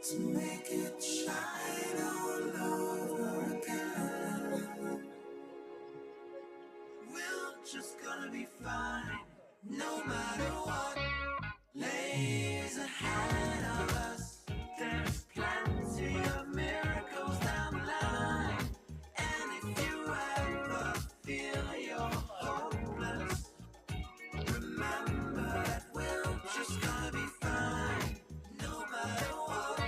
To make it shine all over again. We're just gonna be fine, no matter what lays ahead of us. There's plenty of miracles down the line. And if you ever feel you're hopeless, remember that we're just gonna be fine, no matter what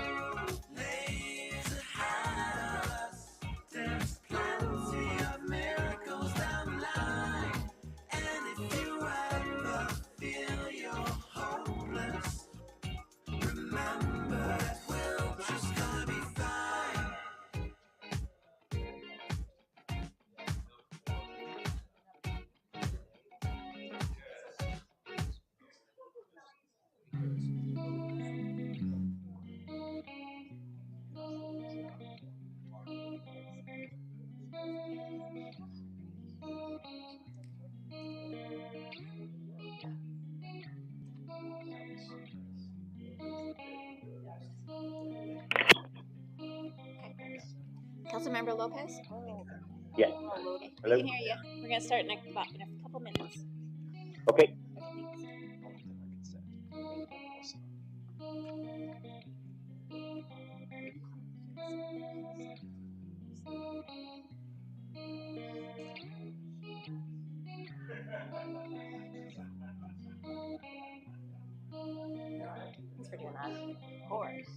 lays ahead of us. There's plenty of miracles down the line. And if you ever feel you're hopeless, remember that we're just gonna be fine. Councilmember Lopez? Yes. Okay, Hello? we can hear you. We're going to start in a couple minutes. Okay. Thanks for doing that. Of course.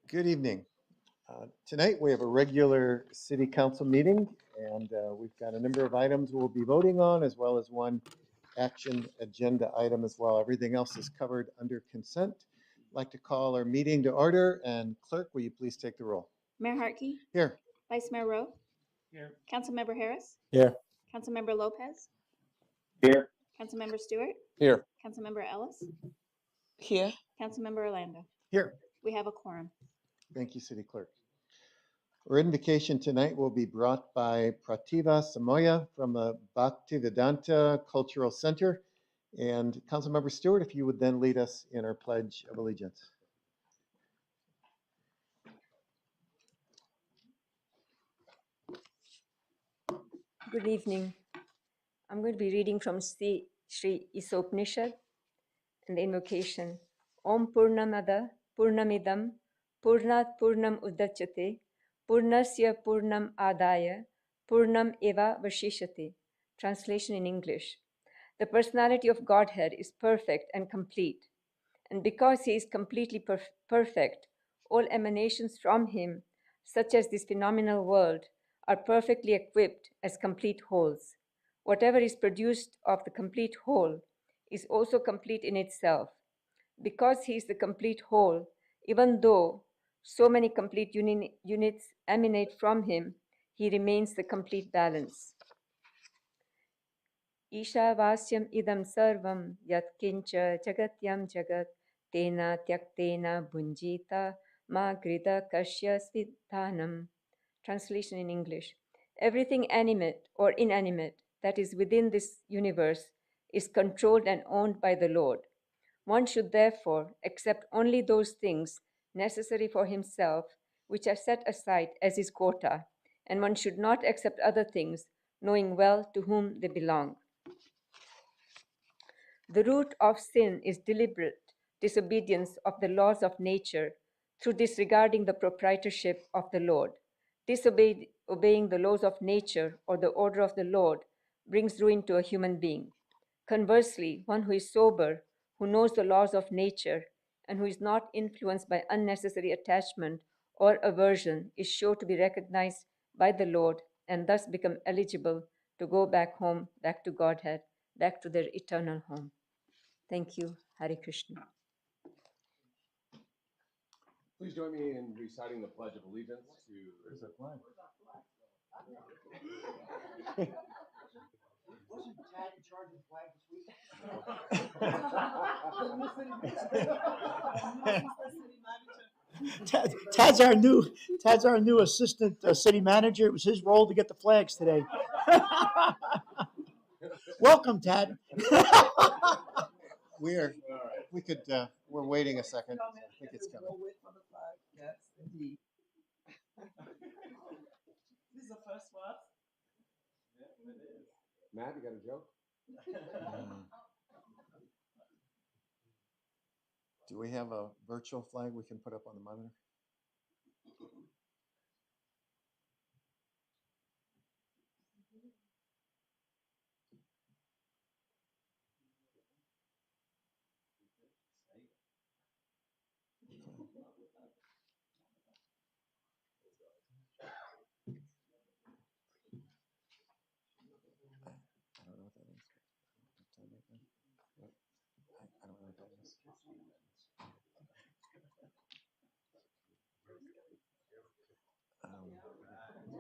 Good evening. Tonight, we have a regular city council meeting, and we've got a number of items we'll be voting on, as well as one action agenda item as well. Everything else is covered under consent. I'd like to call our meeting to order, and clerk, will you please take the roll? Mayor Hartke, Here. Vice Mayor Rowe, Here. Councilmember Harris, Here. Councilmember Lopez, Here. Councilmember Stewart, Here. Councilmember Ellis, Here. Councilmember Orlando. Here. We have a quorum. Thank you, City Clerk. Our invocation tonight will be brought by Prativa Samoya from the Bhaktivedanta Cultural Center. And Councilmember Stewart, if you would then lead us in our Pledge of Allegiance. Good evening. I'm going to be reading from Sri Isopnishad and the invocation. Om Purnamada Purnamidam Purnat Purnam Udachyate Purnasya Purnam Adaya Purnam Eva Vashishate. Translation in English. The personality of Godhead is perfect and complete. And because he is completely perfect, all emanations from him, such as this phenomenal world, are perfectly equipped as complete wholes. Whatever is produced of the complete whole is also complete in itself. Because he is the complete whole, even though so many complete units emanate from him, he remains the complete balance. Ishavasyam idam sarvam yat kincha jagatyam jagat tena tyaktena bunjita ma grida kashya svidhanam. Translation in English. Everything animate or inanimate that is within this universe is controlled and owned by the Lord. One should therefore accept only those things necessary for himself which are set aside as his quota, and one should not accept other things, knowing well to whom they belong. The root of sin is deliberate disobedience of the laws of nature through disregarding the proprietorship of the Lord. Obeying the laws of nature or the order of the Lord brings ruin to a human being. Conversely, one who is sober, who knows the laws of nature, and who is not influenced by unnecessary attachment or aversion is sure to be recognized by the Lord and thus become eligible to go back home, back to Godhead, back to their eternal home. Thank you. Hare Krishna. Please join me in reciting the Pledge of Allegiance to. There's a flag. Wasn't Tad in charge of the flag this week? Tad's our new assistant city manager. It was his role to get the flags today. Welcome, Tad. We're waiting a second. I think it's coming. We'll wait for the flag. Yes, indeed. This is the first one. Matt, you got a joke? Do we have a virtual flag we can put up on the monitor? I don't know what that is. I don't know what that is.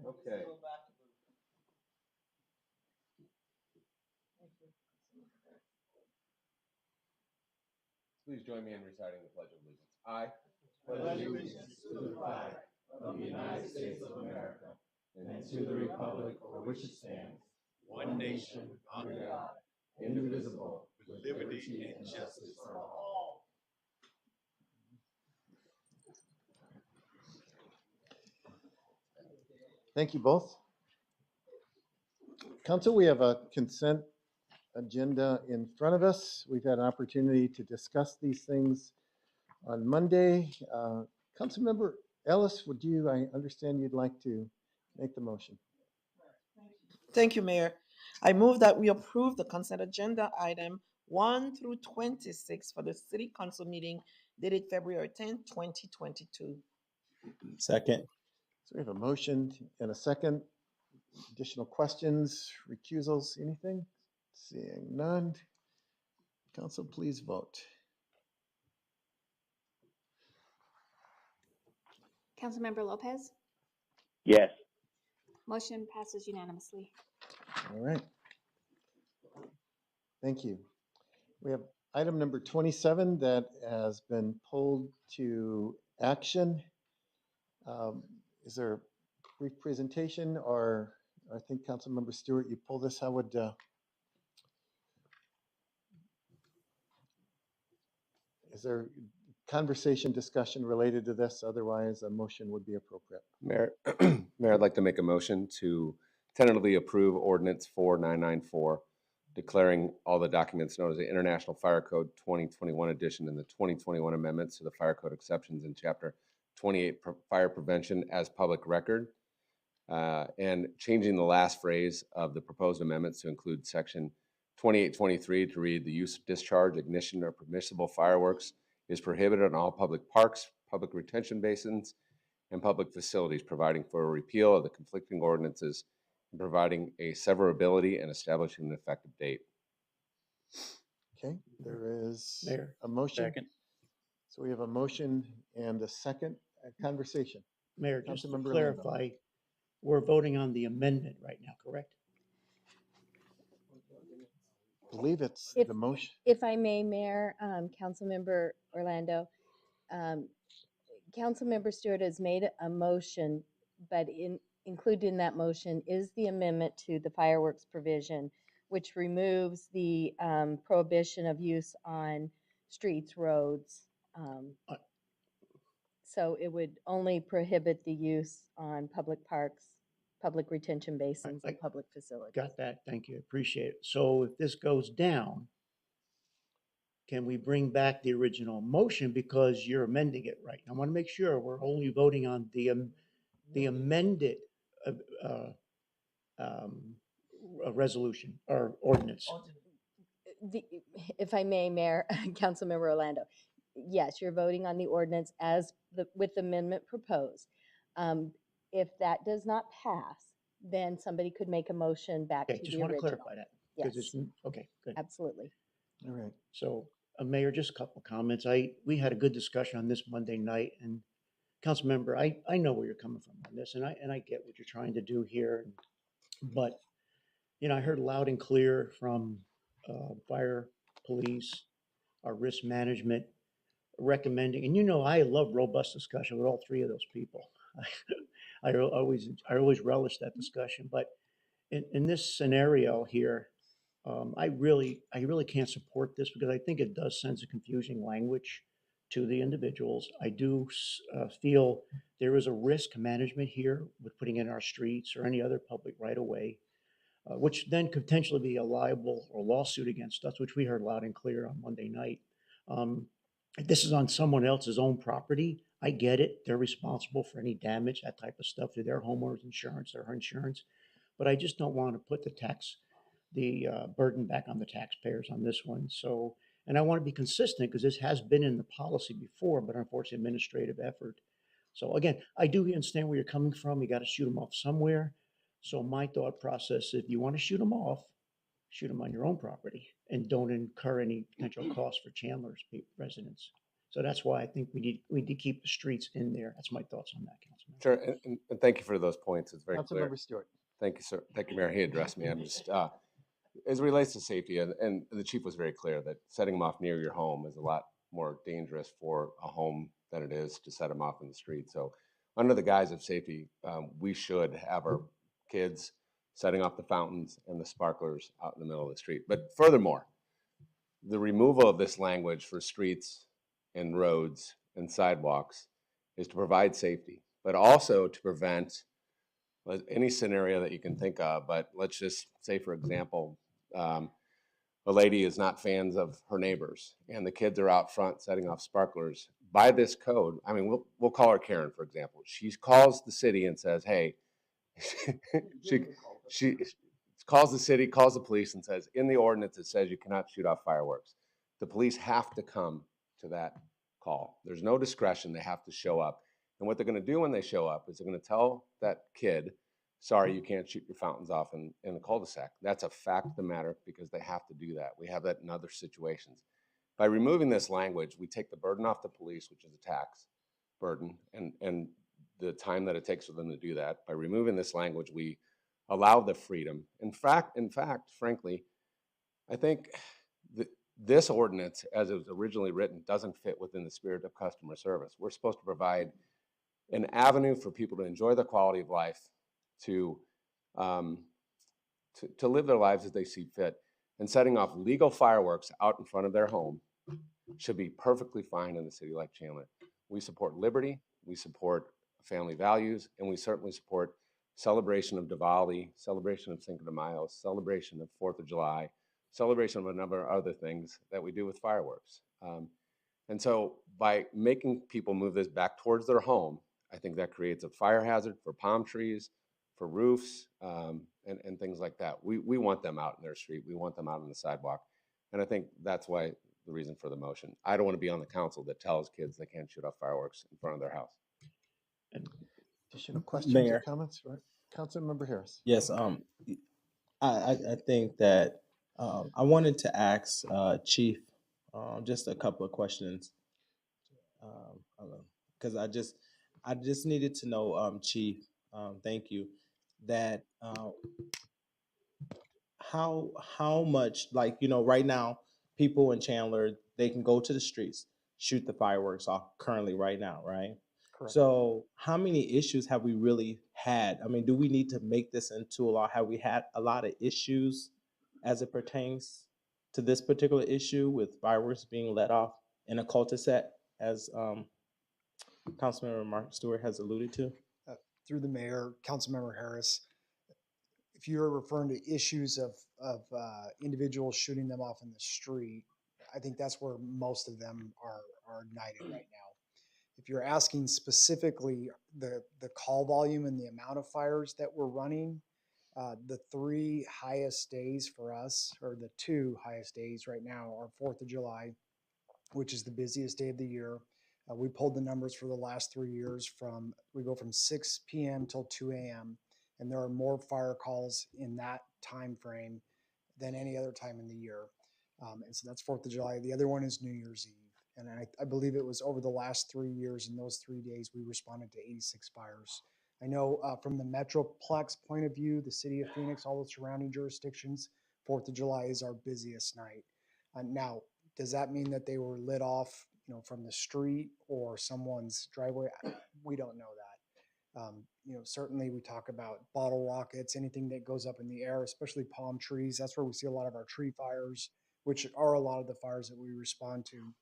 Okay. Please join me in reciting the Pledge of Allegiance. I pledge allegiance to the flag of the United States of America and to the republic for which it stands, one nation, under God, indivisible, with liberty and justice for all. Thank you both. Council, we have a consent agenda in front of us. We've had an opportunity to discuss these things on Monday. Councilmember Ellis, I understand you'd like to make the motion? Thank you, Mayor. I move that we approve the consent agenda item 1 through 26 for the City Council meeting dated February 10th, 2022. Second. So we have a motion and a second. Additional questions, recusals, anything? Seeing none. Council, please vote. Councilmember Lopez. Yes. Motion passes unanimously. All right. Thank you. We have item number 27 that has been pulled to action. Is there a brief presentation, or I think Councilmember Stewart, you pull this, how would, is there conversation, discussion related to this? Otherwise, a motion would be appropriate. Mayor, Mayor, I'd like to make a motion to tentatively approve ordinance 4994, declaring all the documents known as the International Fire Code 2021 edition and the 2021 amendments to the Fire Code exceptions in Chapter 28 Fire Prevention as public record, and changing the last phrase of the proposed amendments to include Section 2823 to read the use, discharge, ignition, or permissible fireworks is prohibited on all public parks, public retention basins, and public facilities, providing for a repeal of the conflicting ordinances and providing a severability and establishing an effective date. Okay, there is Mayor, a motion. second. So we have a motion and a second conversation. Mayor, just to Councilmember clarify, we're voting on the amendment right now, correct? I believe it's If- the motion. If I may, Mayor, Councilmember Orlando, Councilmember Stewart has made a motion, but included in that motion is the amendment to the fireworks provision, which removes the prohibition of use on streets, roads. So it would only prohibit the use on public parks, public retention basins, and public facilities. Got that. Thank you. Appreciate it. So if this goes down, can we bring back the original motion because you're amending it right? I want to make sure we're only voting on the amended resolution or ordinance. If I may, Mayor, Councilmember Orlando, yes, you're voting on the ordinance with the amendment proposed. If that does not pass, then somebody could make a motion back to Okay, the just want to original. clarify that. Yes, Okay, good. absolutely. All right. So, Mayor, just a couple of comments. We had a good discussion on this Monday night, and Councilmember, I know where you're coming from on this, and I get what you're trying to do here. But, I heard loud and clear from fire, police, our risk management recommending, and I love robust discussion with all three of those people. I always relish that discussion, but in this scenario here, I really can't support this because I think it does send a confusing language to the individuals. I do feel there is a risk management here with putting in our streets or any other public right of way, which then could potentially be a liable or lawsuit against us, which we heard loud and clear on Monday night. This is on someone else's own property. I get it. They're responsible for any damage, that type of stuff to their homeowner's insurance, their insurance. But I just don't want to put the burden back on the taxpayers on this one. So, and I want to be consistent because this has been in the policy before, but unfortunately administrative effort. So again, I do understand where you're coming from. You got to shoot them off somewhere. So my thought process, if you want to shoot them off, shoot them on your own property and don't incur any potential costs for Chandler's residents. So that's why I think we need to keep the streets in there. That's my thoughts on that, Councilman. Sure, and thank you for those points. It's very clear. Councilmember Stewart. Thank you, sir. Thank you, Mayor. He addressed me. I'm just, as it relates to safety, and the chief was very clear that setting them off near your home is a lot more dangerous for a home than it is to set them off in the street. So under the guise of safety, we should have our kids setting off the fountains and the sparklers out in the middle of the street. But furthermore, the removal of this language for streets and roads and sidewalks is to provide safety, but also to prevent any scenario that you can think of. But let's just say, for example, a lady is not fans of her neighbors, and the kids are out front setting off sparklers. By this code, I mean, we'll call her Karen, for example. She calls the city and says, "Hey," she she calls the city, calls the police, and says, "In the ordinance, it says you cannot shoot off fireworks." The police have to come to that call. There's no discretion; they have to show up. And what they're going to do when they show up is they're going to tell that kid, "Sorry, you can't shoot your fountains off in the cul-de-sac." That's a fact of the matter because they have to do that. We have that in other situations. By removing this language, we take the burden off the police, which is a tax burden, and the time that it takes for them to do that. By removing this language, we allow the freedom. In fact, frankly, I think this ordinance, as it was originally written, doesn't fit within the spirit of customer service. We're supposed to provide an avenue for people to enjoy their quality of life, to um, to live their lives as they see fit. And setting off legal fireworks out in front of their home should be perfectly fine in a city like Chandler. We support liberty, we support family values, and we certainly support celebration of Diwali, celebration of Cinco de Mayo, celebration of 4th of July, celebration of a number of other things that we do with fireworks. And so by making people move this back towards their home, I think that creates a fire hazard for palm trees, for roofs, and things like that. We want them out in their street. We want them out on the sidewalk. And I think that's why the reason for the motion. I don't want to be on the council that tells kids they can't shoot off fireworks in front of their house. And Additional questions or Mayor. comments? Right. Councilmember Harris. Yes, I think that I wanted to ask Chief just a couple of questions because I just needed to know, Chief, thank you, that how much, like, right now people in Chandler, they can go to the streets, shoot the fireworks off currently right now, right? Correct. So how many issues have we really had? I mean, do we need to make this into a law? Have we had a lot of issues as it pertains to this particular issue with fireworks being let off in a cul-de-sac, as Councilmember Mark Stewart has alluded to? Through the mayor, Councilmember Harris, if you're referring to issues of individuals shooting them off in the street, I think that's where most of them are ignited right now. If you're asking specifically the call volume and the amount of fires that we're running, the three highest days for us, or the two highest days right now, are 4th of July, which is the busiest day of the year. We pulled the numbers for the last 3 years we go from 6 p.m. till 2 a.m. and there are more fire calls in that time frame than any other time in the year. And so that's 4th of July. The other one is New Year's Eve. And I believe it was over the last 3 years, in those 3 days, we responded to 86 fires. I know from the Metroplex point of view, the city of Phoenix, all the surrounding jurisdictions, 4th of July is our busiest night. Now, does that mean that they were lit off, from the street or someone's driveway? We don't know that. Certainly we talk about bottle rockets, anything that goes up in the air, especially palm trees. That's where we see a lot of our tree fires, which are a lot of the fires that we respond to.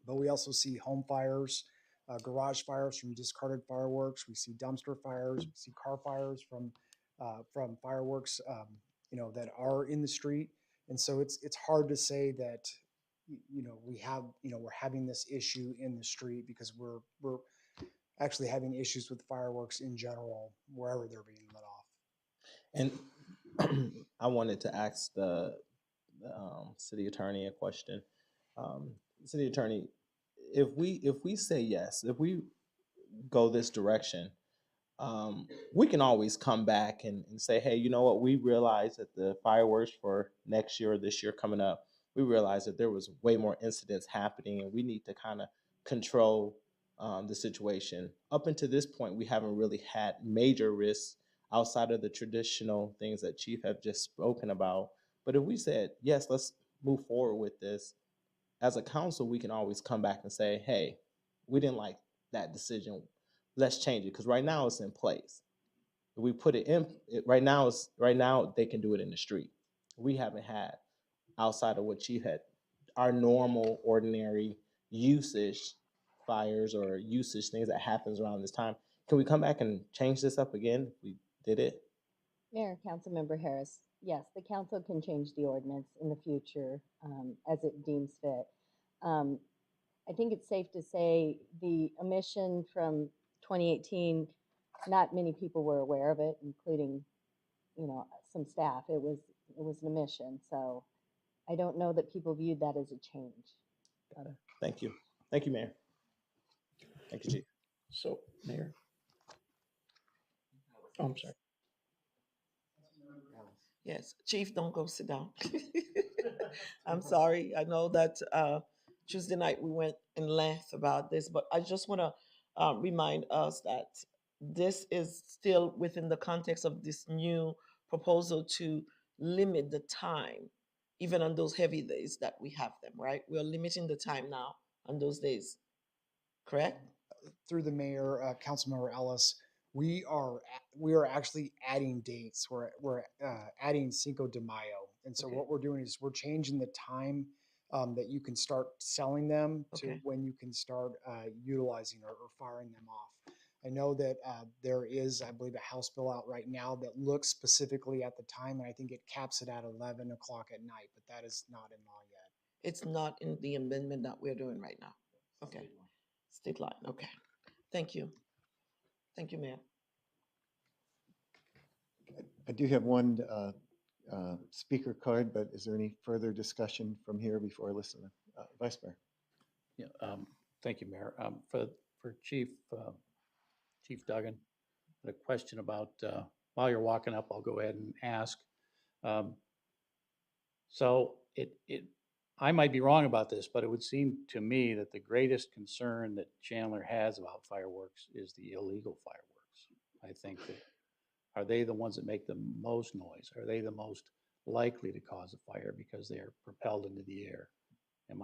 But we also see home fires, garage fires from discarded fireworks. We see dumpster fires. We see car fires from fireworks, that are in the street. And so it's hard to say that we're having this issue in the street, because we're actually having issues with fireworks in general wherever they're being let off. And I wanted to ask the city attorney a question. City attorney, if we say yes, if we go this direction, we can always come back and say, hey, you know what? We realize that the fireworks for next year or this year coming up, we realize that there was way more incidents happening, and we need to kind of control the situation. Up until this point, we haven't really had major risks outside of the traditional things that Chief have just spoken about. But if we said, yes, let's move forward with this, as a council, we can always come back and say, hey, we didn't like that decision. Let's change it, because right now it's in place. If we put it in right now, they can do it in the street. We haven't had, outside of what Chief had, our normal, ordinary usage fires or usage things that happens around this time. Can we come back and change this up again if we Did it? Mayor, Councilmember Harris, yes, the council can change the ordinance in the future as it deems fit. Um, I think it's safe to say the omission from 2018, not many people were aware of it, including, some staff. It was an omission, so I don't know that people viewed that as a change. Got it. Thank you. Thank you, Mayor. Thank you, Chief. So, Mayor. Oh, I'm sorry. Yes, Chief, don't go sit down. I'm sorry. I know that Tuesday night we went in length about this, but I just want to remind us that this is still within the context of this new proposal to limit the time, even on those heavy days that we have them, right? We're limiting the time now on those days, correct? Through the mayor, Councilmember Ellis, we are actually adding dates. We're adding Cinco de Mayo, and so Okay. what we're doing is we're changing the time that you can start selling them to Okay. when you can start utilizing or firing them off. I know that there is, I believe, a House bill out right now that looks specifically at the time, and I think it caps it at 11 o'clock at night, but that is not in law yet. It's not in the amendment that we're doing right now. Okay. State line, okay. Thank you. Thank you, Mayor. I do have one speaker card, but is there any further discussion from here before I listen? Vice Mayor. Yeah, thank you, Mayor. For Chief Duggan, a question about, while you're walking up, I'll go ahead and ask. So I might be wrong about this, but it would seem to me that the greatest concern that Chandler has about fireworks is the illegal fireworks. I think that, are they the ones that make the most noise? Are they the most likely to cause a fire because they are propelled into the air? And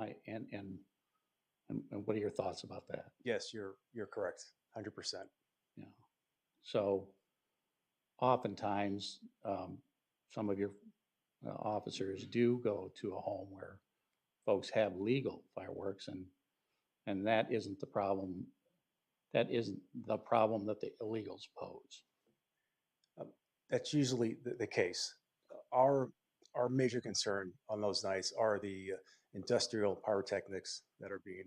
what are your thoughts about that? Yes, you're correct, 100%. Yeah. So oftentimes, some of your officers do go to a home where folks have legal fireworks, and that isn't the problem. That isn't the problem that the illegals pose. That's usually the case. Our major concern on those nights are the industrial pyrotechnics that are being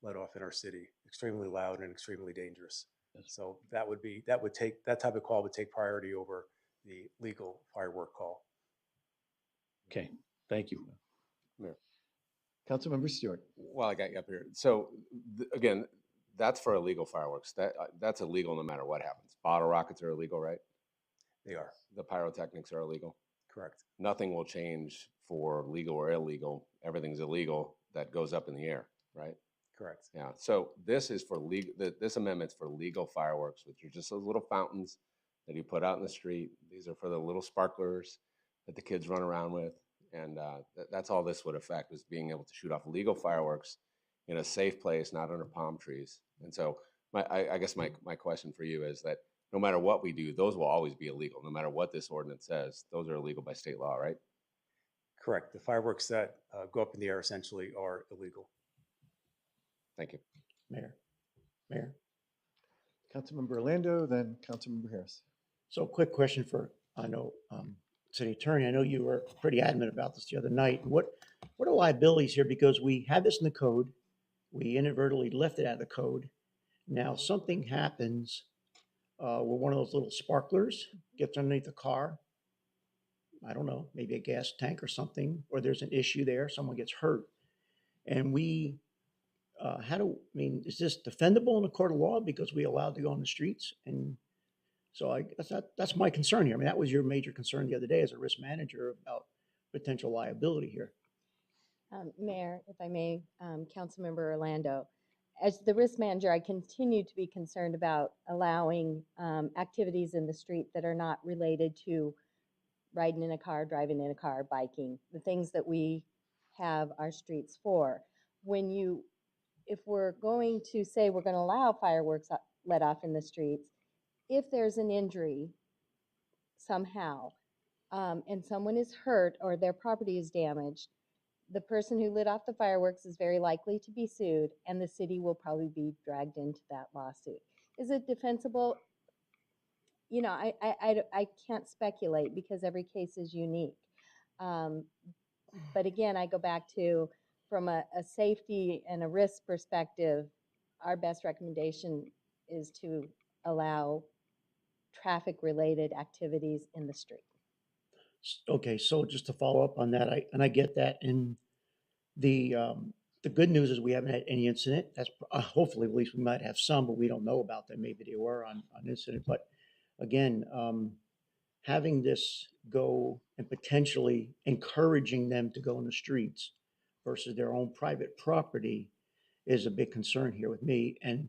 let off in our city, extremely loud and extremely dangerous. Yes. So that type of call would take priority over the legal firework call. Okay, thank you. Mayor. Councilmember Stewart. Well, I got you up here. So again, that's for illegal fireworks. That's illegal no matter what happens. Bottle rockets are illegal, right? They are. The pyrotechnics are illegal. Correct. Nothing will change for legal or illegal. Everything's illegal that goes up in the air, right? Correct. Yeah. So this is for legal. This amendment's for legal fireworks, which are just those little fountains that you put out in the street. These are for the little sparklers that the kids run around with, and that's all this would affect, is being able to shoot off legal fireworks in a safe place, not under palm trees. And so, I guess my question for you is that no matter what we do, those will always be illegal. No matter what this ordinance says, those are illegal by state law, right? Correct. The fireworks that go up in the air essentially are illegal. Thank you. Mayor. Councilmember Orlando, then Councilmember Harris. So quick question for, I know, City Attorney, I know you were pretty adamant about this the other night. What are liabilities here? Because we had this in the code. We inadvertently left it out of the code. Now something happens where one of those little sparklers gets underneath the car. I don't know, maybe a gas tank or something, or there's an issue there, someone gets hurt. And we, is this defendable in a court of law because we allowed to go on the streets? And so I guess that's my concern here. I mean, that was your major concern the other day as a risk manager about potential liability here. Mayor, if I may, Councilmember Orlando, as the risk manager, I continue to be concerned about allowing activities in the street that are not related to riding in a car, driving in a car, biking, the things that we have our streets for. If we're going to say we're going to allow fireworks let off in the streets, if there's an injury somehow and someone is hurt or their property is damaged, the person who lit off the fireworks is very likely to be sued, and the city will probably be dragged into that lawsuit. Is it defensible? you know, I can't speculate because every case is unique. Um, But again, I go back to, from a safety and a risk perspective, our best recommendation is to allow traffic-related activities in the street. Okay, so just to follow up on that, I get that, and the good news is we haven't had any incident. That's hopefully, at least we might have some, but we don't know about them. Maybe they were on incident. But again, having this go and potentially encouraging them to go in the streets versus their own private property is a big concern here with me. And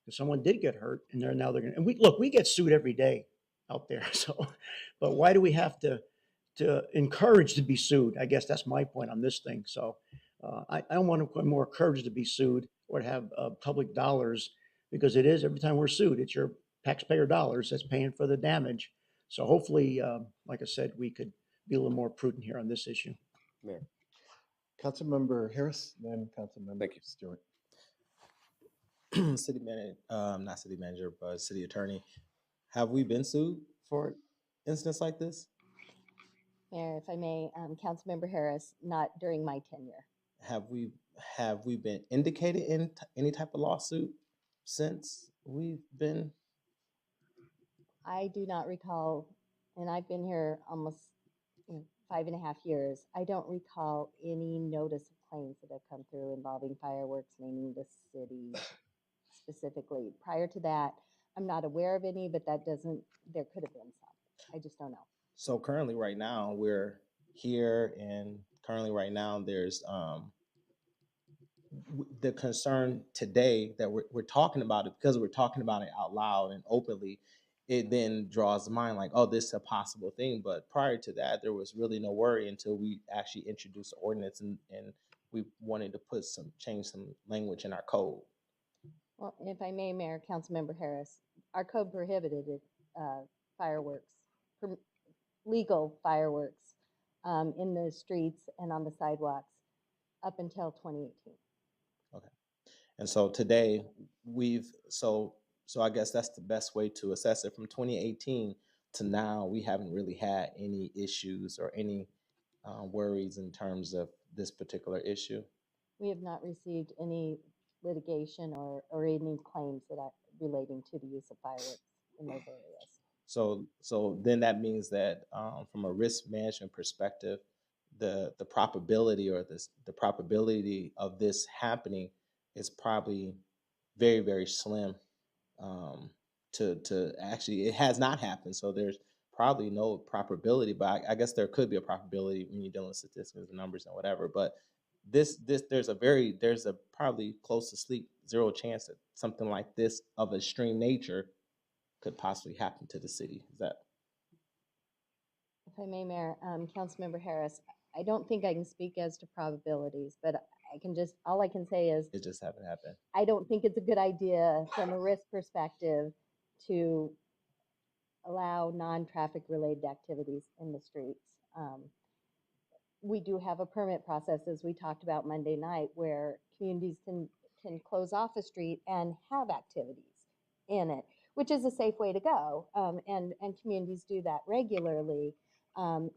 if someone did get hurt and they're gonna, and we get sued every day out there. So, but why do we have to encourage to be sued? I guess that's my point on this thing. So I don't want to more encouraged to be sued or to have public dollars, because it is, every time we're sued, it's your taxpayer dollars that's paying for the damage. So hopefully, like I said, we could be a little more prudent here on this issue. Mayor. Councilmember Harris, then Councilmember Thank you. Stewart. City manager, not city manager, but city attorney, have we been sued for incidents like this? Mayor, if I may, Councilmember Harris, not during my tenure. Have we been indicated in any type of lawsuit since we've been? I do not recall, and I've been here almost 5.5 years. I don't recall any notice of claims that have come through involving fireworks, naming the city specifically. Prior to that, I'm not aware of any, but that doesn't, there could have been some. I just don't know. So currently, right now, we're here, and currently, right now, there's the concern today that we're talking about it, because we're talking about it out loud and openly. It then draws the mind like, oh, this is a possible thing. But prior to that, there was really no worry until we actually introduced the ordinance, and we wanted to change some language in our code. Well, if I may, Mayor, Councilmember Harris, our code prohibited fireworks, legal fireworks in the streets and on the sidewalks up until 2018. Okay. And so today so I guess that's the best way to assess it. From 2018 to now, we haven't really had any issues or any worries in terms of this particular issue. We have not received any litigation or any claims that are relating to the use of fireworks in those areas. So then that means that from a risk management perspective, the probability of this happening is probably very, very slim. To actually, it has not happened. So there's probably no probability, but I guess there could be a probability when you're dealing with statistics and numbers and whatever. But there's a probably close to sleep zero chance that something like this of extreme nature could possibly happen to the city. Is that? If I may, Mayor, Councilmember Harris, I don't think I can speak as to probabilities, but all I can say is It just haven't happened. I don't think it's a good idea from a risk perspective to allow non-traffic related activities in the streets. We do have a permit process, as we talked about Monday night, where communities can close off a street and have activities in it, which is a safe way to go. And communities do that regularly. And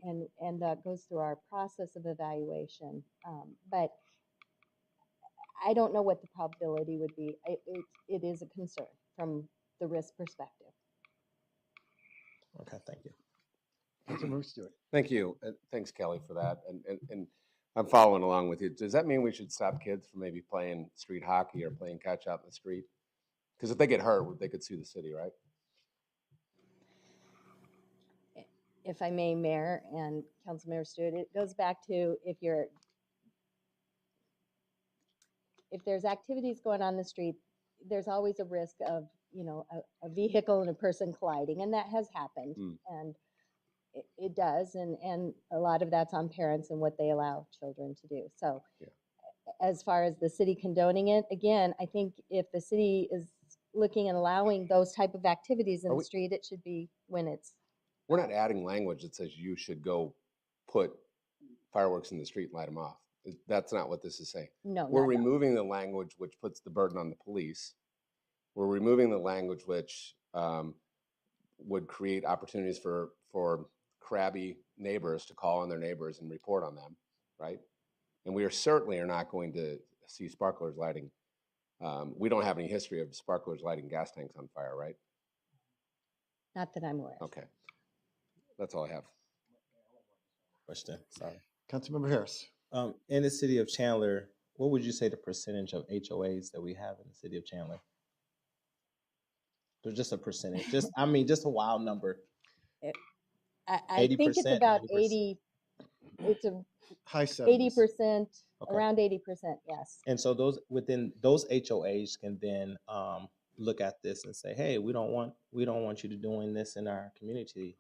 that goes through our process of evaluation. But I don't know what the probability would be. It is a concern from the risk perspective. Okay, thank you. Councilmember Stewart. Thank you. Thanks, Kelly, for that. And I'm following along with you. Does that mean we should stop kids from maybe playing street hockey or playing catch out in the street? Because if they get hurt, they could sue the city, right? If I may, Mayor and Councilmember Stewart, it goes back to if there's activities going on the street, there's always a risk of, a vehicle and a person colliding, and that has happened. And it does, and a lot of that's on parents and what they allow children to do. So as far as the city condoning it, again, I think if the city is looking and allowing those type of activities in the street, it should be when it's. We're not adding language that says you should go put fireworks in the street and light them off. That's not what this is saying. No, we're removing the language which puts the burden on the police. We're removing the language which would create opportunities for crabby neighbors to call on their neighbors and report on them, right? And we certainly are not going to see sparklers lighting. We don't have any history of sparklers lighting gas tanks on fire, right? Not that I'm aware of. Okay, that's all I have. Question, sorry. Councilmember Harris. In the city of Chandler, what would you say the percentage of HOAs that we have in the city of Chandler? So just a percentage, just a wild number. I think it's 80%, about 90%? 80, it's a High 70s. 80%, Okay. around 80%, yes. And so those within those HOAs can then look at this and say, hey, we don't want you to doing this in our community.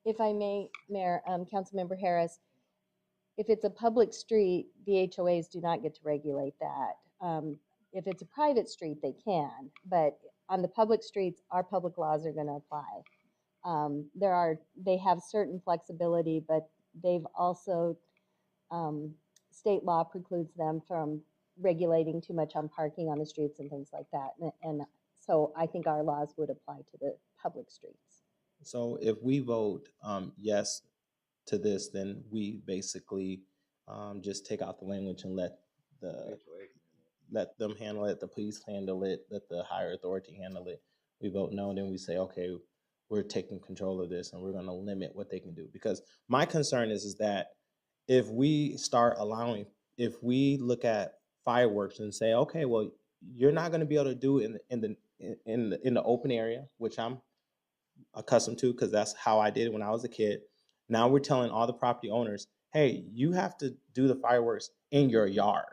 If I may, Mayor, Councilmember Harris, if it's a public street, the HOAs do not get to regulate that. If it's a private street, they can, but on the public streets, our public laws are going to apply. They have certain flexibility, but they've also, state law precludes them from regulating too much on parking on the streets and things like that. And so I think our laws would apply to the public streets. So if we vote yes to this, then we basically just take out the language and let them handle it, the police handle it, let the higher authority handle it. We vote no, then we say, okay, we're taking control of this and we're going to limit what they can do. Because my concern is that if we look at fireworks and say, okay, well, you're not going to be able to do it in the open area, which I'm accustomed to because that's how I did it when I was a kid. Now we're telling all the property owners, hey, you have to do the fireworks in your yard.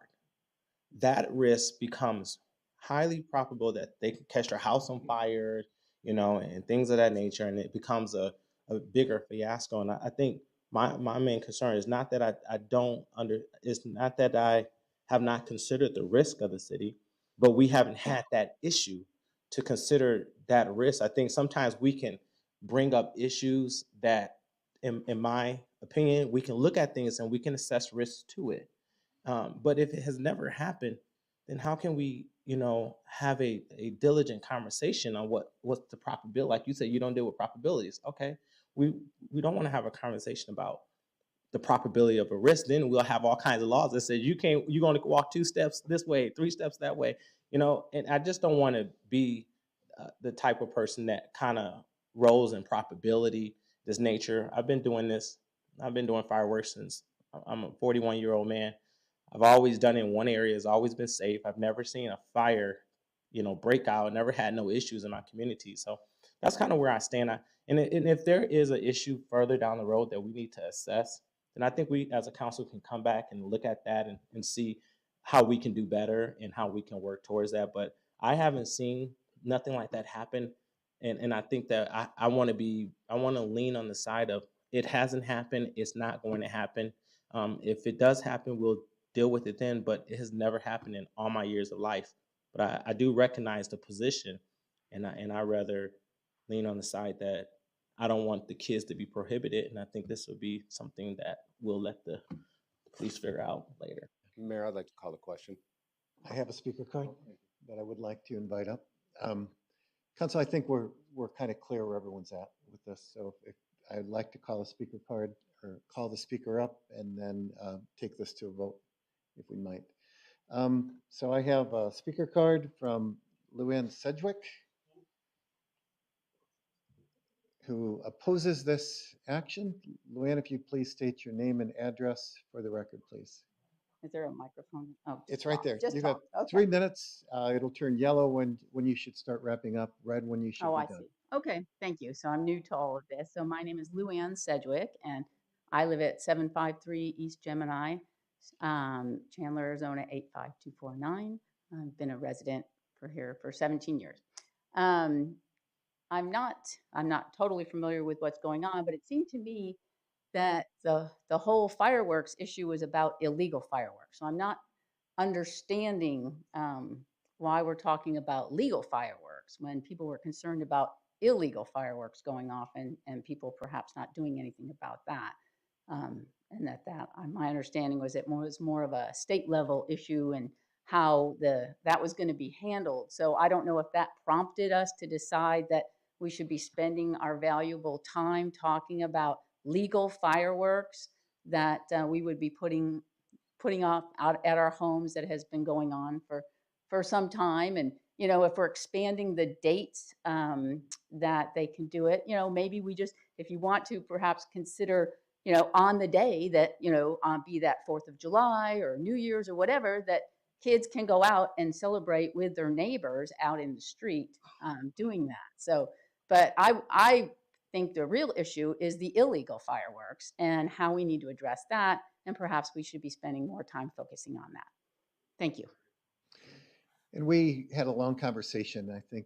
That risk becomes highly probable that they can catch their house on fire, and things of that nature, and it becomes a bigger fiasco. And I think my main concern is not that it's not that I have not considered the risk of the city, but we haven't had that issue to consider that risk. I think sometimes we can bring up issues that, in my opinion, we can look at things and we can assess risk to it. But if it has never happened, then how can we, have a diligent conversation on what's the probability? Like you said, you don't deal with probabilities. Okay, we don't want to have a conversation about the probability of a risk. Then we'll have all kinds of laws that say you're going to walk 2 steps this way, 3 steps that way. And I just don't want to be the type of person that kind of rolls in probability, this nature. I've been doing fireworks since I'm a 41-year-old man. I've always done it in one area. It's always been safe. I've never seen a fire, break out. Never had no issues in my community. So that's kind of where I stand. And if there is an issue further down the road that we need to assess, then I think we as a council can come back and look at that and see how we can do better and how we can work towards that. But I haven't seen nothing like that happen. And I think that I want to lean on the side of it hasn't happened. It's not going to happen. If it does happen, we'll deal with it then, but it has never happened in all my years of life. But I do recognize the position, and I rather lean on the side that I don't want the kids to be prohibited, and I think this will be something that we'll let the police figure out later. Mayor, I'd like to call the question. I have a speaker card that I would like to invite up. Council, I think we're kind of clear where everyone's at with this. So if I'd like to call a speaker card or call the speaker up and then take this to a vote, if we might. So I have a speaker card from Luann Sedgwick, who opposes this action. Luann, if you please state your name and address for the record, please. Is there a microphone? Oh, It's right there. Just You talk. got Okay. 3 minutes. It'll turn yellow when you should start wrapping up, red when you should Oh, be I done. see. Okay, thank you. So I'm new to all of this. So my name is Luann Sedgwick, and I live at 753 East Gemini, Chandler, Arizona 85249. I've been a resident here for 17 years. I'm not totally familiar with what's going on, but it seemed to me that the whole fireworks issue was about illegal fireworks. So I'm not understanding why we're talking about legal fireworks when people were concerned about illegal fireworks going off and people perhaps not doing anything about that. And my understanding was it was more of a state level issue and how that was going to be handled. So I don't know if that prompted us to decide that we should be spending our valuable time talking about legal fireworks that we would be putting off out at our homes that has been going on for some time. And if we're expanding the dates that they can do it, maybe we just, if you want to, perhaps consider on the day that be that 4th of July or New Year's or whatever, that kids can go out and celebrate with their neighbors out in the street doing that. So, but I think the real issue is the illegal fireworks and how we need to address that. And perhaps we should be spending more time focusing on that. Thank you. And we had a long conversation, I think,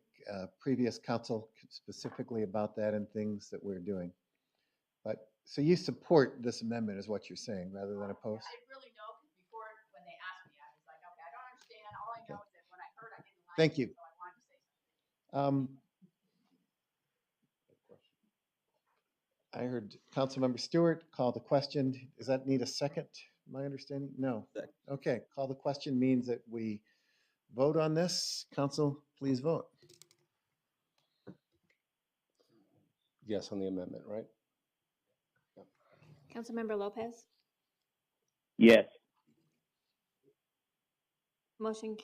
previous council specifically about that and things that we're doing. But, so you support this amendment is what you're saying, rather than oppose? I really know, because before, when they asked me, I was like, okay, I don't understand. All I know is that when I heard, I didn't like Thank it, you. so I wanted to say something. I heard Councilmember Stewart call the question. Does that need a second, my understanding? No. Okay, call the question means that we vote on this. Council, please vote. Yes on the amendment, right? Councilmember Lopez? Yes. Motion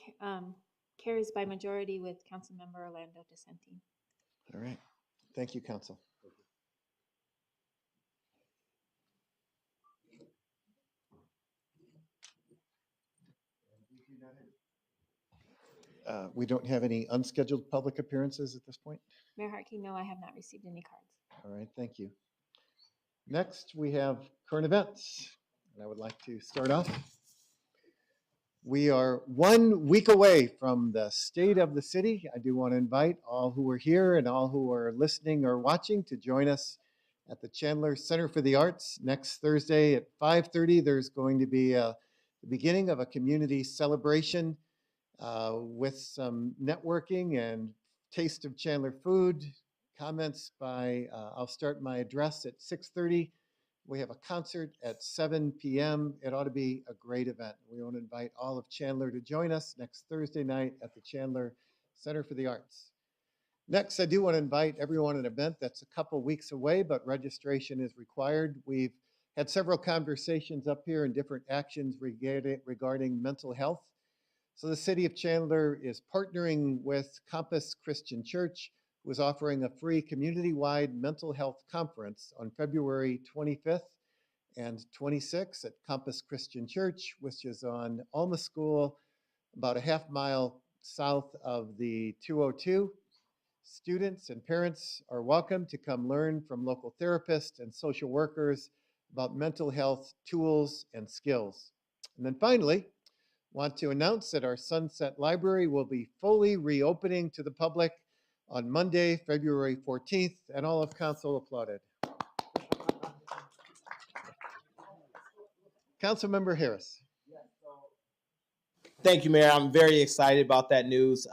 carries by majority with Councilmember Orlando dissenting. All right. Thank you, Council. We don't have any unscheduled public appearances at this point. Mayor Hartke, no, I have not received any cards. All right, thank you. Next, we have current events, and I would like to start off. We are 1 week away from the state of the city. I do want to invite all who are here and all who are listening or watching to join us at the Chandler Center for the Arts next Thursday at 5:30. There's going to be the beginning of a community celebration with some networking and taste of Chandler food. Comments by, I'll start my address at 6:30. We have a concert at 7 p.m. It ought to be a great event. We want to invite all of Chandler to join us next Thursday night at the Chandler Center for the Arts. Next, I do want to invite everyone to an event that's a couple weeks away, but registration is required. We've had several conversations up here and different actions regarding mental health. So the city of Chandler is partnering with Compass Christian Church, who is offering a free community-wide mental health conference on February 25th and 26th at Compass Christian Church, which is on Alma School, about a half mile south of the 202. Students and parents are welcome to come learn from local therapists and social workers about mental health tools and skills. And then finally, want to announce that our Sunset Library will be fully reopening to the public on Monday, February 14th, and all of council applauded. Councilmember Harris. Thank you, Mayor. I'm very excited about that news.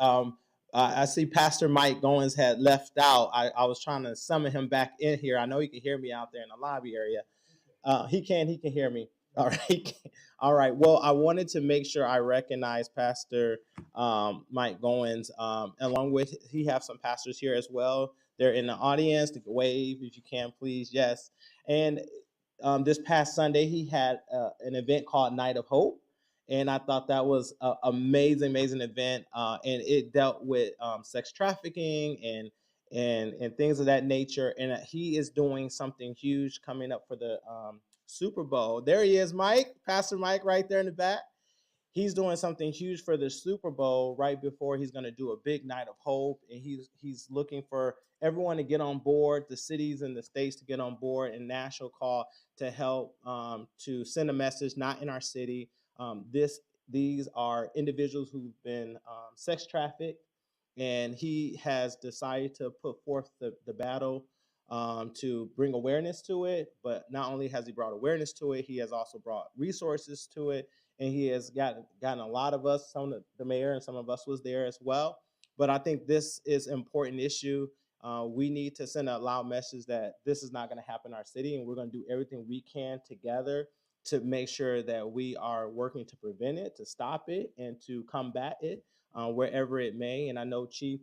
I see Pastor Mike Goins had left out. I was trying to summon him back in here. I know he can hear me out there in the lobby area. He can hear me. All right. All right. Well, I wanted to make sure I recognize Pastor Mike Goins, along with, he have some pastors here as well. They're in the audience. To wave if you can, please. Yes. And this past Sunday, he had an event called Night of Hope. And I thought that was an amazing event. And it dealt with sex trafficking and things of that nature. And he is doing something huge coming up for the Super Bowl. There he is, Mike, Pastor Mike, right there in the back. He's doing something huge for the Super Bowl right before he's going to do a big night of hope. And he's looking for everyone to get on board, the cities and the states to get on board, and national call to help to send a message, not in our city. These are individuals who've been sex trafficked, and he has decided to put forth the battle to bring awareness to it. But not only has he brought awareness to it, he has also brought resources to it, and he has gotten a lot of us, some of the mayor and some of us was there as well. But I think this is an important issue. We need to send a loud message that this is not going to happen in our city, and we're going to do everything we can together to make sure that we are working to prevent it, to stop it, and to combat it wherever it may. And I know Chief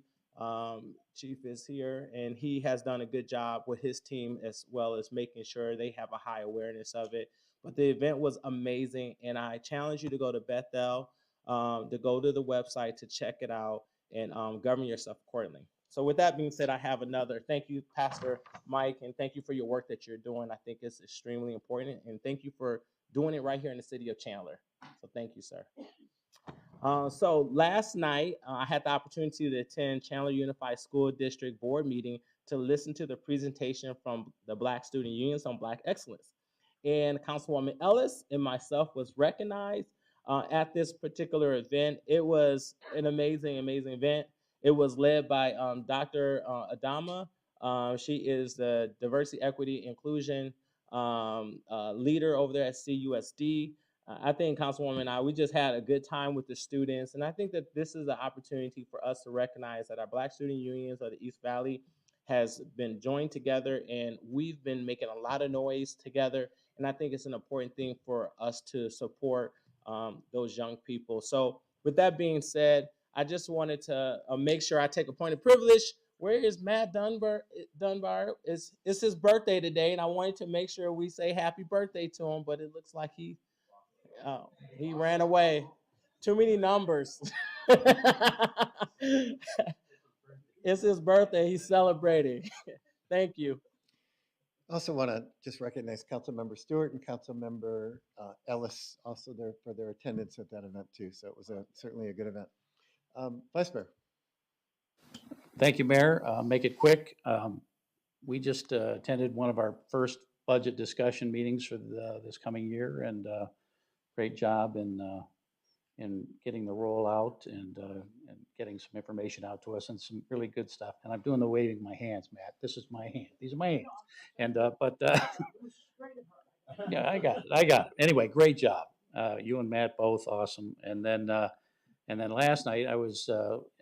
Chief is here, and he has done a good job with his team as well as making sure they have a high awareness of it. But the event was amazing, and I challenge you to go to Bethel, to go to the website to check it out and govern yourself accordingly. So with that being said, I have another. Thank you, Pastor Mike, and thank you for your work that you're doing. I think it's extremely important, and thank you for doing it right here in the city of Chandler. So thank you, sir. So last night, I had the opportunity to attend Chandler Unified School District Board meeting to listen to the presentation from the Black Student Unions on Black Excellence. And Councilwoman Ellis and myself was recognized at this particular event. It was an amazing, amazing event. It was led by Dr. Adama. She is the Diversity, Equity, Inclusion leader over there at CUSD. I think Councilwoman and I, we just had a good time with the students. And I think that this is an opportunity for us to recognize that our Black student unions of the East Valley has been joined together, and we've been making a lot of noise together. And I think it's an important thing for us to support those young people. So with that being said, I just wanted to make sure I take a point of privilege. Where is Matt Dunbar? It's his birthday today, and I wanted to make sure we say happy birthday to him, but it looks like he ran away. Too many numbers. It's his birthday. He's celebrating. Thank you. Also want to just recognize Councilmember Stewart and Councilmember Ellis also there for their attendance at that event too. So it was certainly a good event. Vice Mayor. Thank you, Mayor. Make it quick. We just attended one of our first budget discussion meetings for this coming year, and great job in getting the roll out and getting some information out to us and some really good stuff. And I'm doing the waving my hands, Matt. This is my hand. These are my hands. And yeah, I got it. Anyway, great job. You and Matt both awesome. And then last night I was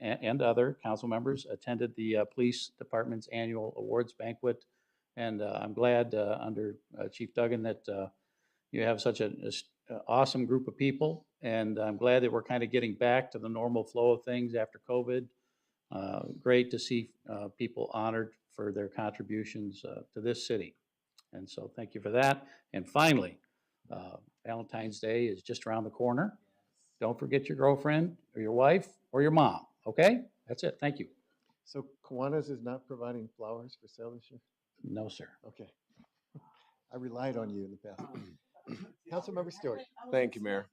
and other council members attended the police department's annual awards banquet. And I'm glad under Chief Duggan that you have such an awesome group of people, and I'm glad that we're kind of getting back to the normal flow of things after COVID. Great to see people honored for their contributions to this city, and so thank you for that. And finally, Valentine's Day is just around the corner. Don't forget your girlfriend or your wife or your mom, okay? That's it. Thank you. So Kiwanis is not providing flowers for sale this year? No, sir. Okay. I relied on you in the past. Councilmember Stewart. Thank you, Mayor.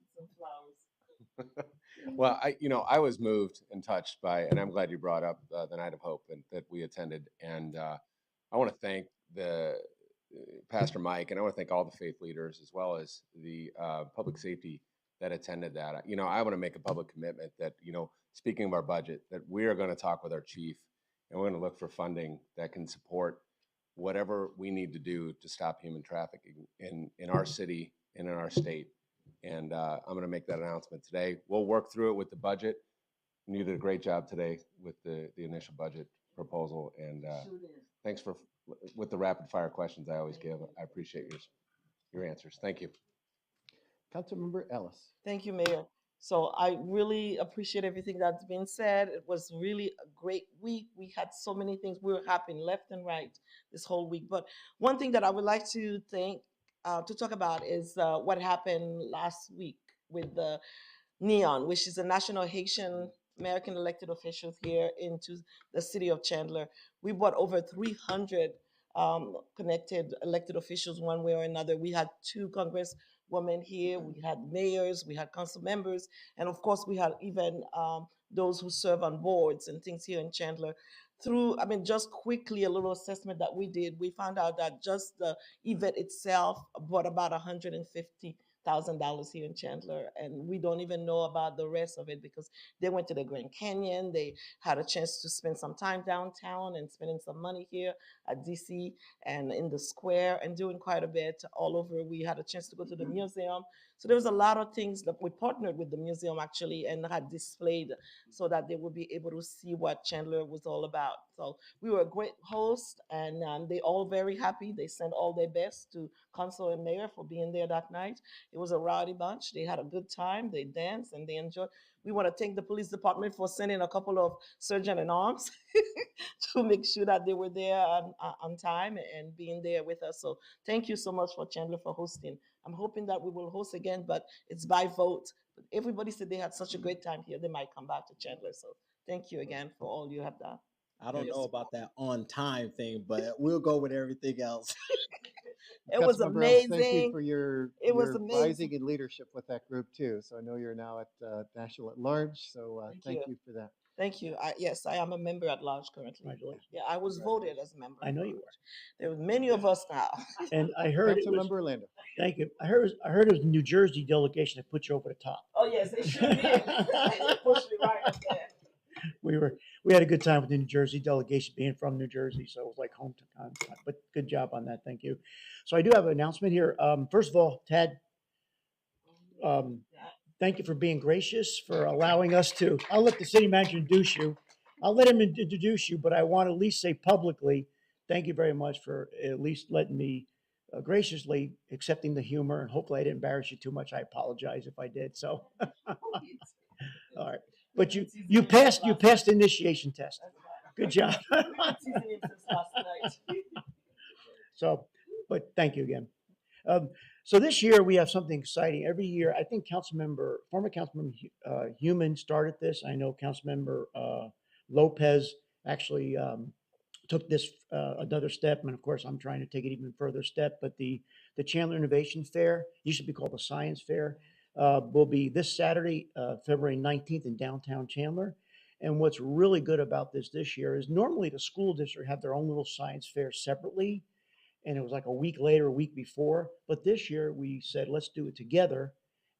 Well, I was moved and touched by, and I'm glad you brought up the Night of Hope and that we attended. And I want to thank the Pastor Mike, and I want to thank all the faith leaders as well as the public safety that attended that. I want to make a public commitment that, speaking of our budget, that we are going to talk with our chief, and we're going to look for funding that can support whatever we need to do to stop human trafficking in our city and in our state. And I'm going to make that announcement today. We'll work through it with the budget. You did a great job today with the initial budget proposal. And thanks with the rapid fire questions I always give. I appreciate your answers. Thank you. Councilmember Ellis. Thank you, Mayor. So I really appreciate everything that's been said. It was really a great week. We had so many things. We were happening left and right this whole week. But one thing that I would like to talk about is what happened last week with the NEON, which is the National Haitian American Elected Officials here into the city of Chandler. We brought over 300 connected elected officials one way or another. We had 2 congresswomen here, we had mayors, we had council members, and of course we had even those who serve on boards and things here in Chandler. Just quickly, a little assessment that we did, we found out that just the event itself brought about $150,000 here in Chandler, and we don't even know about the rest of it because they went to the Grand Canyon. They had a chance to spend some time downtown and spending some money here at DC and in the square and doing quite a bit all over. We had a chance to go to the museum. So there was a lot of things that we partnered with the museum actually and had displayed so that they would be able to see what Chandler was all about. So we were a great host, and they all very happy. They sent all their best to council and mayor for being there that night. It was a rowdy bunch. They had a good time. They danced and they enjoyed. We want to thank the police department for sending a couple of surgeon in arms to make sure that they were there on time and being there with us. So thank you so much for Chandler for hosting. I'm hoping that we will host again, but it's by vote. But everybody said they had such a great time here. They might come back to Chandler. So thank you again for all you have done. I don't know about that on time thing, but we'll go with everything else. It was Councilmember Ellis, thank you amazing. for your It was your amazing. rising in leadership with that group too. So I know you're now at national at large. So thank you for that. Thank you. Yes, I am a member at large currently. Congratulations. Yeah, I was voted as a member. I know you were. There were many of us now. And I heard it was, Councilmember Orlando. thank you. I heard it was the New Jersey delegation that put you over the top. Oh yes, they sure did. They pushed me right up there. We had a good time with the New Jersey delegation being from New Jersey, so it was like home to con. But good job on that, thank you. So I do have an announcement here. First of all, Tad, thank you for being gracious, for allowing us to. I'll let the city manager introduce you. I'll let him introduce you, but I want to at least say publicly, thank you very much for at least letting me graciously accepting the humor, and hopefully I didn't embarrass you too much. I apologize if I did. So, all right. But you passed the initiation test. Good job. So, but thank you again. So this year we have something exciting. Every year, I think former Councilmember Human started this. I know Councilmember Lopez actually took this another step, and of course, I'm trying to take it even further step. But the Chandler Innovation Fair, used to be called the Science Fair, will be this Saturday, February 19th in downtown Chandler. And what's really good about this year is normally the school district have their own little science fair separately, and it was like a week later, a week before. But this year we said, let's do it together.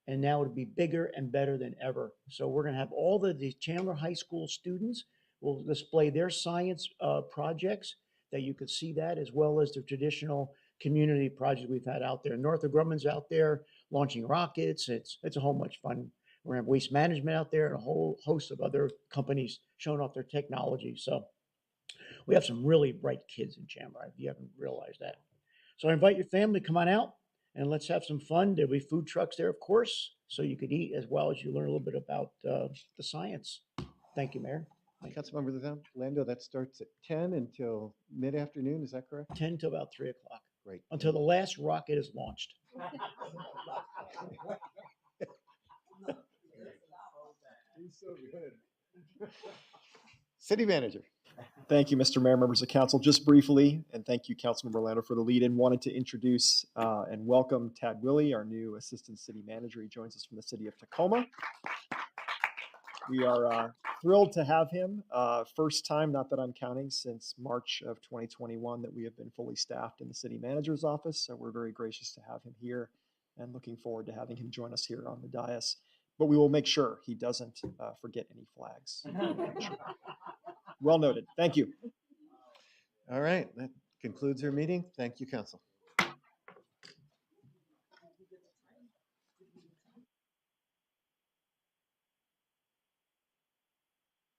And now it'll be bigger and better than ever. So we're going to have all the Chandler High School students will display their science projects that you could see that, as well as the traditional community projects we've had out there. Northrop Grumman's out there launching rockets. It's a whole much fun. We're going to have Waste Management out there and a whole host of other companies showing off their technology. So we have some really bright kids in Chandler, if you haven't realized that. So I invite your family to come on out and let's have some fun. There'll be food trucks there, of course, so you could eat as well as you learn a little bit about the science. Thank you, Mayor. Councilmember Orlando, that starts at 10 until mid-afternoon, is that correct? 10 till about 3 o'clock. Great. Until the last rocket is launched. City Manager. Thank you, Mr. Mayor, members of council. Just briefly, and thank you, Councilmember Orlando, for the lead-in. Wanted to introduce and welcome Tad Willie, our new Assistant City Manager. He joins us from the city of Tacoma. We are thrilled to have him. First time, not that I'm counting, since March of 2021 that we have been fully staffed in the city manager's office. So we're very gracious to have him here and looking forward to having him join us here on the dais. But we will make sure he doesn't forget any flags. Well noted. Thank you. All right, that concludes our meeting. Thank you, Council.